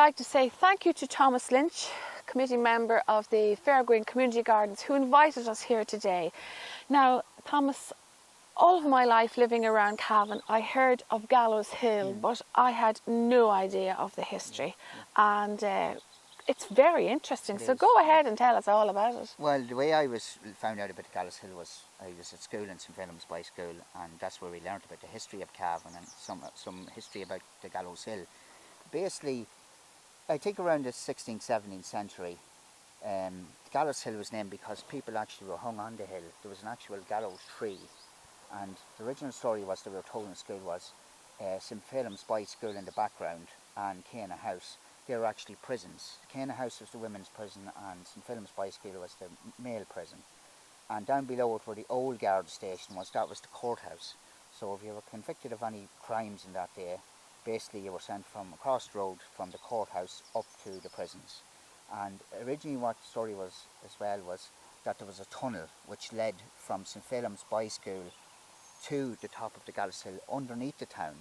like to say thank you to Thomas Lynch, committee member of the Fairgreen Community Gardens, who invited us here today. Now, Thomas, all of my life living around Cavan, I heard of Gallows Hill, but I had no idea of the history. And it's very interesting. So go ahead and tell us all about it. Well, the way I found out about Gallows Hill was I was at school in St Philip's Boys School, and that's where we learnt about the history of Cavan and some history about the Gallows Hill. Basically, I think around the 16th, 17th century, Gallows Hill was named because people actually were hung on the hill. There was an actual gallows tree. And the original story was they were told in school was St Philip's Boys School in the background and Cana House. They were actually prisons. Cana House was the women's prison and St Philip's Boys School was the male prison. And down below it where the old guard station was, that was the courthouse. So if you were convicted of any crimes in that day, basically you were sent from across the road from the courthouse up to the prisons. And originally what the story was as well was that there was a tunnel which led from St Philip's Boys School to the top of the Gallows Hill underneath the town,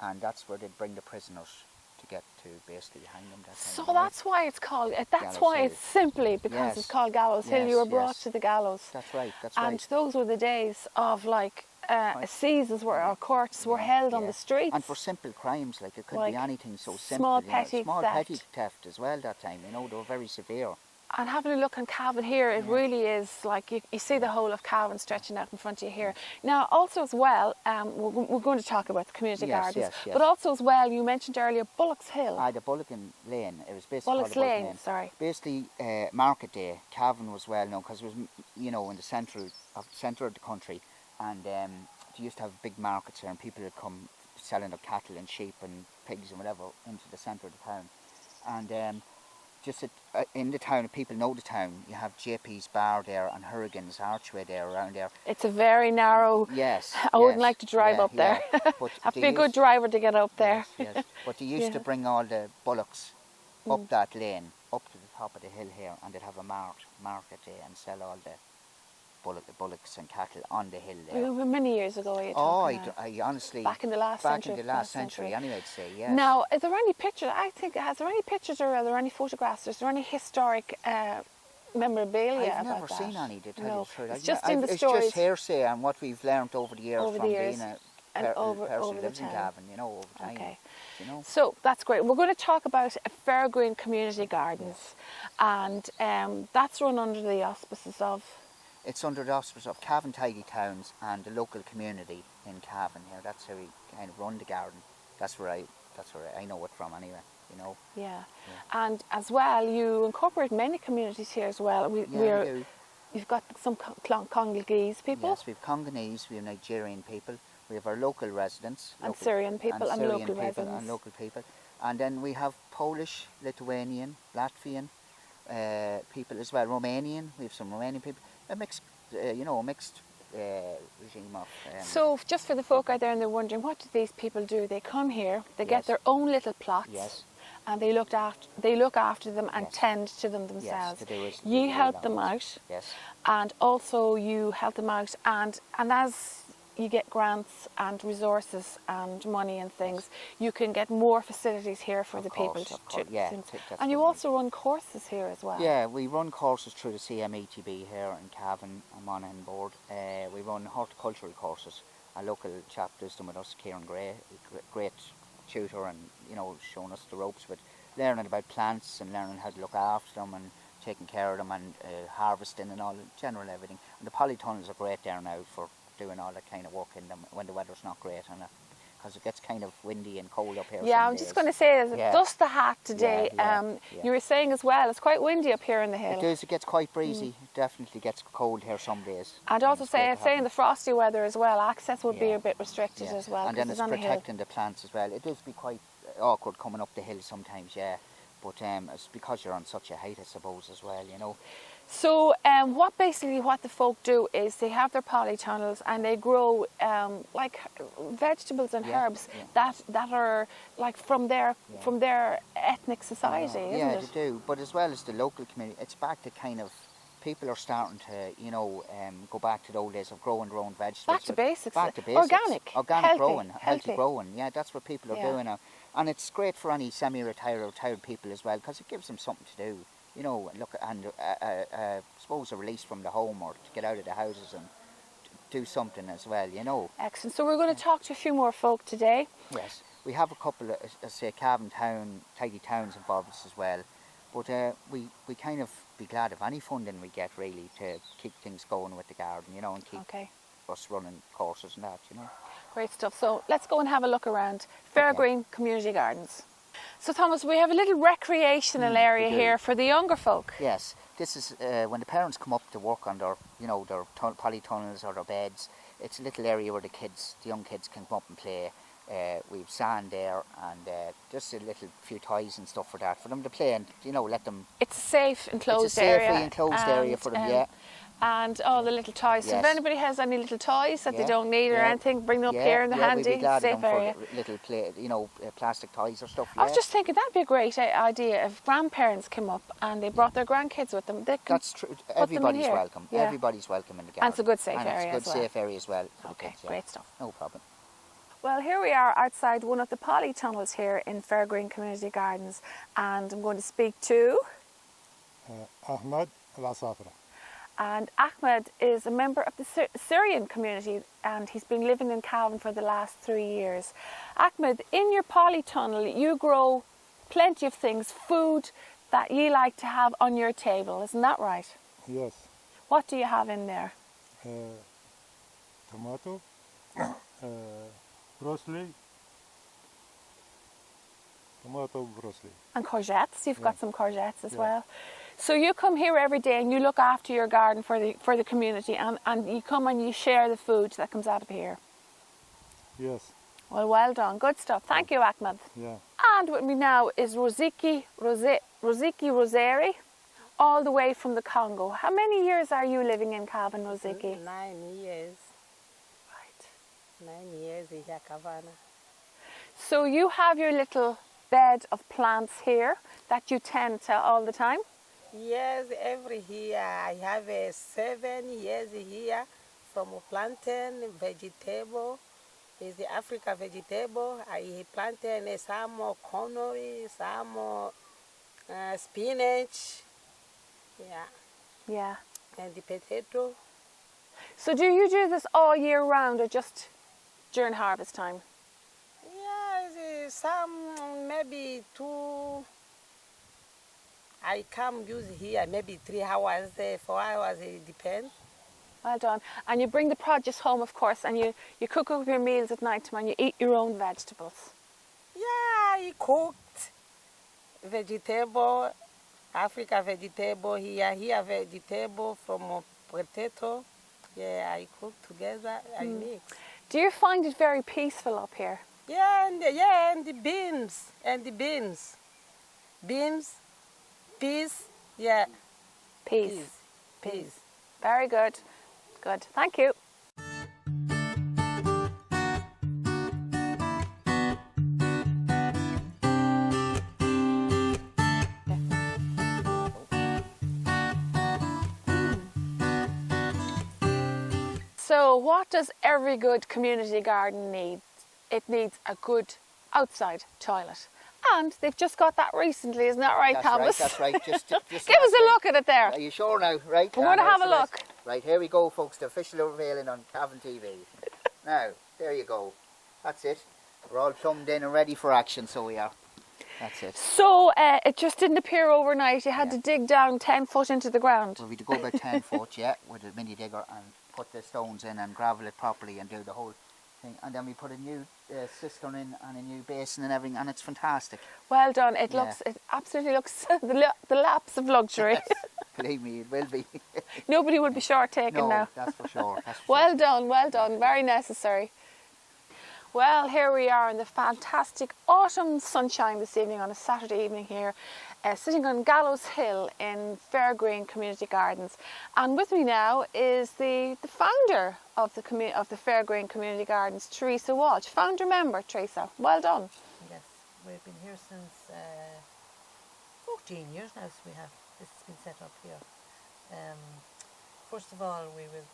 and that's where they'd bring the prisoners to get to basically hang them. So that's why it's called, that's why it's simply because it's called Gallows Hill. You were brought to the gallows. That's right, that's right. And those were the days of like assizes where our courts were held on the streets. And for simple crimes, like it could be anything so simple. Small petty petty theft as well that time, you know, they were very severe. And having a look on Cavan here, it really is like you see the whole of Cavan stretching out in front of you here. Now, also as well, we're going to talk about the community gardens, but also as well, you mentioned earlier Bullock's Hill. The Bullock Lane. It was basically Bullock's Lane. Sorry. Basically, Market Day, Cavan was well known because it was, you know, in the centre of the country, and they used to have big markets here, and people would come selling their cattle and sheep and pigs and whatever into the centre of the town, and. Just in the town, if people know the town, you have JP's Bar there and Hurrigan's Archway there, around there. It's a very narrow... Yes. I wouldn't like to drive up there. Have to be a good driver to get up there. Yes. But they used to bring all the bullocks up that lane, up to the top of the hill here, and they'd have a market day and sell all the bullocks and cattle on the hill there. Many years ago, I honestly... Back in the last century, anyway, I'd say, yes. Now, is there any pictures, has there any pictures or are there any photographs? Is there any historic memorabilia I've about never seen any, to tell you the truth. It's just in the stories. It's just hearsay and what we've learnt over the years from being a person who lives in Cavan, you know, over time. Okay. You know. So that's great. We're going to talk about Fairgreen Community Gardens, and that's run under the auspices of... It's under the auspices of Cavan Tidy Towns and the local community in Cavan here. That's how we kind of run the garden. That's where I know it from anyway, you know. Yeah. And as well, you incorporate many communities here as well. We do. You've got some Congolese people. Yes, we have Congolese, we have Nigerian people, we have our local residents. And Syrian people and local residents. And local people. And then we have Polish, Lithuanian, Latvian people as well, Romanian, we have some Romanian people. A mixed regime of... So, just for the folk out there and they're wondering, what do these people do? They come here, they get their own little plots, and they look after them and tend to them themselves. Yes, you help them out, and also you help them out, and as you get grants and resources and money and things, you can get more facilities here for the people and you also run courses here as well. Yeah, we run courses through the CMETB here in Cavan. I'm on board. We run horticultural courses. A local chap does them with us, Kieran Gray, great tutor, and you know, showing us the ropes with learning about plants and learning how to look after them and taking care of them and harvesting and all, general everything. And the polytunnels are great there now for doing all that kind of work in them when the weather's not great, and because it gets kind of windy and cold up here. Yeah, I'm just going to say, dust the hat today. You were saying as well, it's quite windy up here in the hill. It is, it gets quite breezy. It definitely gets cold here some days. And also saying the frosty weather as well, access would be a bit restricted as well. And then it's protecting the plants as well. It does be quite awkward coming up the hill sometimes, but it's because you're on such a height, I suppose, as well, you know. So what the folk do is they have their polytunnels and they grow like vegetables and herbs that are like from their ethnic society, isn't it? Yeah, they do. But as well as the local community, it's back to kind of, people are starting to, you know, go back to the old days of growing their own vegetables. Back to basics. Back to basics. Organic Healthy growing, healthy growing. Yeah, that's what people are doing now. And it's great for any semi-retired or retired people as well, because it gives them something to do. You know, look, and suppose a release from the home, or to get out of the houses and do something as well, you know. Excellent. So we're going to talk to a few more folk today. Yes, we have a couple of, say, Cavan town, tidy towns involved us as well. But we kind of be glad of any funding we get, really, to keep things going with the garden, you know, and keep us running courses and that, you know. Great stuff. So let's go and have a look around Fairgreen Community Gardens. So Thomas, we have a little recreational area here for the younger folk. Yes, this is when the parents come up to work on their, you know, their polytunnels or their beds. It's a little area where the young kids can come up and play. We've sand there, and just a little few toys and stuff for that, for them to play and, you know, let them. It's a safe enclosed area. It's a safely enclosed area for them, yeah. And all the little toys. So if anybody has any little toys that they don't need or anything, bring them up here in the handy, we'd be glad safe area. For little plastic toys or stuff. I was just thinking that'd be a great idea if grandparents came up and they brought their grandkids with them. They can That's true. Everybody's welcome. Yeah. Everybody's welcome in the garden. And it's a good safe area. And it's a good safe area as well. Okay, kids, great stuff. No problem. Well, here we are outside one of the polytunnels here in Fairgreen Community Gardens, and I'm going to speak to Ahmed Al-Asafra. And Ahmed is a member of the Syrian community, and he's been living in Cavan for the last 3 years. Ahmed, in your polytunnel you grow plenty of things, food that you like to have on your table, isn't that right? Yes. What do you have in there? Tomato, broccoli, and courgettes. You've got some courgettes as well. So you come here every day and you look after your garden for the community, and you come and you share the food that comes out of here. Yes. Well done. Good stuff. Thank you, Ahmed. Yeah. And with me now is Rosiki Roseri, all the way from the Congo. How many years are you living in Cavan, Rosiki? 9 years. Right. 9 years in Cavan. So you have your little bed of plants here that you tend to all the time? Yes, every year I have 7 years here from plantain, vegetable. Is the Africa vegetable. I planted some cornmeal, some spinach, Yeah. and the potato. So do you do this all year round or just during harvest time? Yeah, some maybe 2. I come use here maybe 3 hours, 4 hours, it depends. Well done. And you bring the produce home, of course, and you cook up your meals at night time and you eat your own vegetables. Yeah, I cooked vegetable, Africa vegetable here vegetable from potato. Yeah, I cook together, I mix. Do you find it very peaceful up here? Yeah, and the beans, beans, peas, yeah. Peas. Peas. Very good. Good. Thank you. So what does every good community garden need? It needs a good outside toilet. And they've just got that recently, isn't that right, Thomas? That's right. Just Give us a look at it there. Are you sure now? Right. We're going to have a look. Right, here we go, folks. The official unveiling on Cavan TV. Now, there you go. That's it. We're all plumbed in and ready for action, so we are. That's it. So it just didn't appear overnight. You had to dig down 10 foot into the ground. Well, we had to go about 10 foot, with a mini digger and put the stones in and gravel it properly and do the whole thing. And then we put a new cistern in and a new basin and everything, and it's fantastic. Well done. It absolutely looks the lapse of luxury. Yes, believe me, it will be. Nobody will be short taken now. That's for sure. Well done. Very necessary. Well, here we are in the fantastic autumn sunshine this evening on a Saturday evening here, sitting on Gallows Hill in Fairgreen Community Gardens. And with me now is the founder of the Fairgreen Community Gardens, Teresa Walsh, founder member. Teresa, well done. Yes, we've been here since 14 years now. So this has been set up here. First of all, we were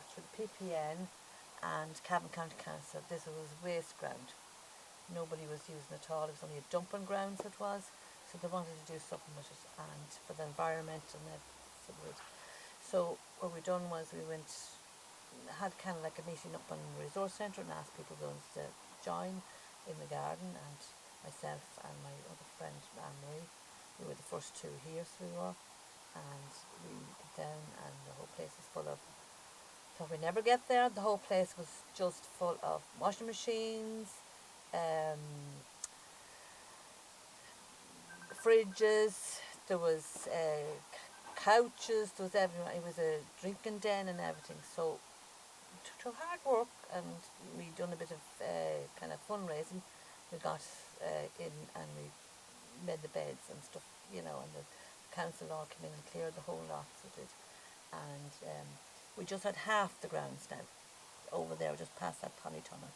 through PPN and Cavan County Council. This was waste ground. nobody was using it at all. It was only a dumping ground, so it was. So they wanted to do something with it, and for the environment and that. So what we done was we went, had kind of like a meeting up in the resource centre and asked people going to join in the garden, and myself and my other friend Anne-Marie, we were the first two here, so we were, and we went down and the whole place was full of, thought we'd never get there, the whole place was just full of washing machines, fridges, there was couches, there was everything. It was a drinking den and everything. So through hard work, and we done a bit of kind of fundraising, we got in and we made the beds and stuff, you know, and the council all came in and cleared the whole lot, so did. And we just had half the grounds now over there, just past that polytunnel.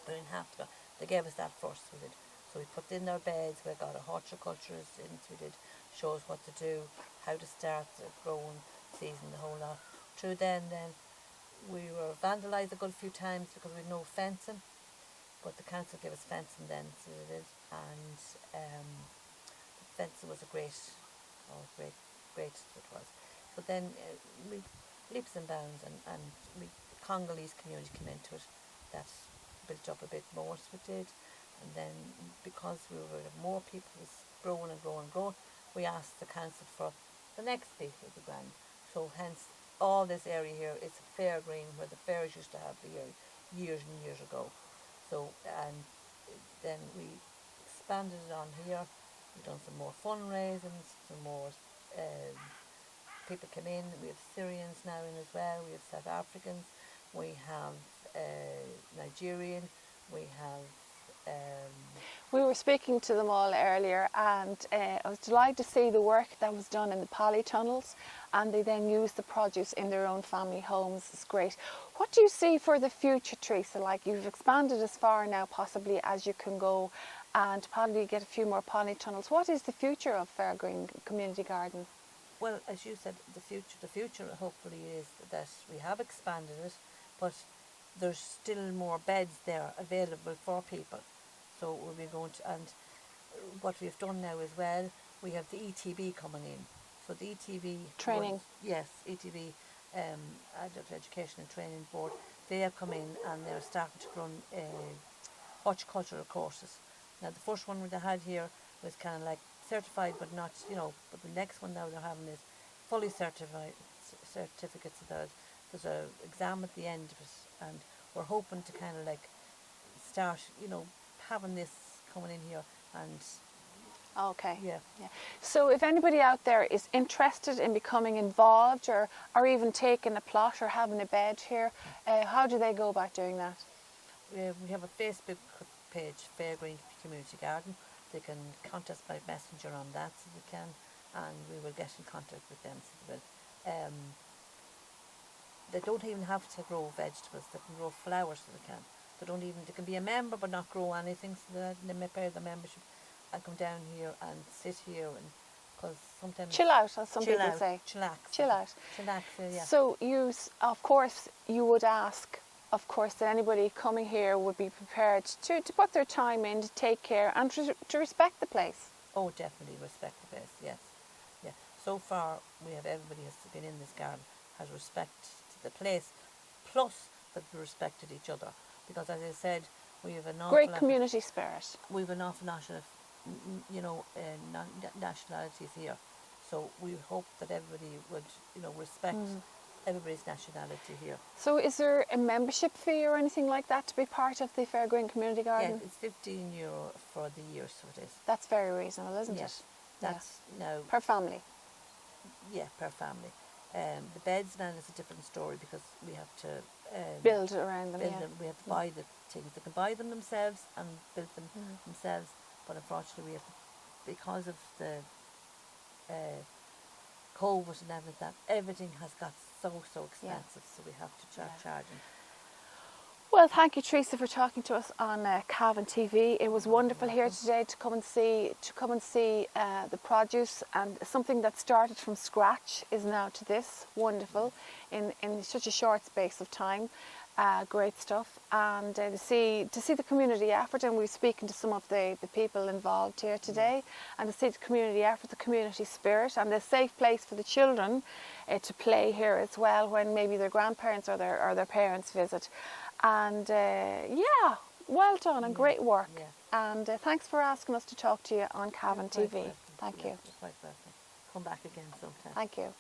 We're in half the ground. They gave us that first, we did. So we put in our beds, we got a horticulturist in, we did show us what to do, how to start growing, season, the whole lot. Through then we were vandalised a good few times because we had no fencing, but the council gave us fencing then, so they did, and the fencing was great it was. But then we leaps and bounds, and we, the Congolese community came into it, that built up a bit more, so we did. And then because we were more people was growing and growing and growing, we asked the council for the next piece of the ground. So hence all this area here is a fair green where the fairs used to have the years and years ago. So and then we expanded it on here. We've done some more fundraising, some more people come in. We have Syrians now in as well. We have South Africans. We have Nigerian. We have We were speaking to them all earlier, and I was delighted to see the work that was done in the polytunnels, and they then used the produce in their own family homes. It's great. What do you see for the future, Teresa? Like, you've expanded as far now possibly as you can go, and probably get a few more polytunnels. What is the future of Fairgreen Community Garden? well, as you said, the future hopefully is that we have expanded it, but there's still more beds there available for people. So we'll be going to, and what we've done now as well, we have the ETB coming in. So the ETB Training. yes, ETB, Adult Education and Training Board. They have come in and they're starting to run horticultural courses. Now the first one they had here was kind of like certified, but not, you know. But the next one now they're having is fully certified certificates. There's a exam at the end of it, and we're hoping to kind of like start, you know, having this coming in here, and Okay. yeah. So if anybody out there is interested in becoming involved, or even taking a plot or having a bed here, how do they go about doing that? We have a Facebook page, Fairgreen Community Garden. They can contact us by messenger on that, so they can, and we will get in contact with them. So they will. They don't even have to grow vegetables. They can grow flowers, so they can. They can be a member but not grow anything, so that they may pay the membership and come down here and sit here, and because sometimes Chill out, as some chill people out, say. chillax, Chill out. chillax. Yeah. So of course, you would ask, of course, that anybody coming here would be prepared to put their time in, to take care, and to respect the place. Oh, definitely respect the place. Yes, yeah. So far, we have everybody has been in this garden has respect to the place, plus that we respected each other. Because, as I said, we have an awful Great lot community spirit. we have an awful lot of, you know, nationalities here. So we hope that everybody would, you know, respect everybody's nationality here. So is there a membership fee or anything like that to be part of the Fairgreen Community Garden? Yeah, it's €15 for the year, so it is. That's very reasonable, isn't Yes, it? that's now, Per family. yeah, per family. The beds now is a different story because we have to Build around them, build yeah. them. We have to buy the things. They can buy them themselves and build them themselves, but unfortunately we have to, because of the COVID and everything, that everything has got so expensive, so we have to start charging. Well, thank you, Teresa, for talking to us on Cavan TV. It was wonderful here today to come and see the produce, and something that started from scratch is now to this wonderful in such a short space of time. Great stuff, and to see the community effort, and we're speaking to some of the people involved here today, and to see the community effort, the community spirit, and the safe place for the children to play here as well when maybe their grandparents or their parents visit. And yeah, well done and great work. Yeah. And thanks for asking us to talk to you on Cavan You're quite TV. welcome. Thank Yeah, you. you're quite welcome. Come back again sometime. Thank you.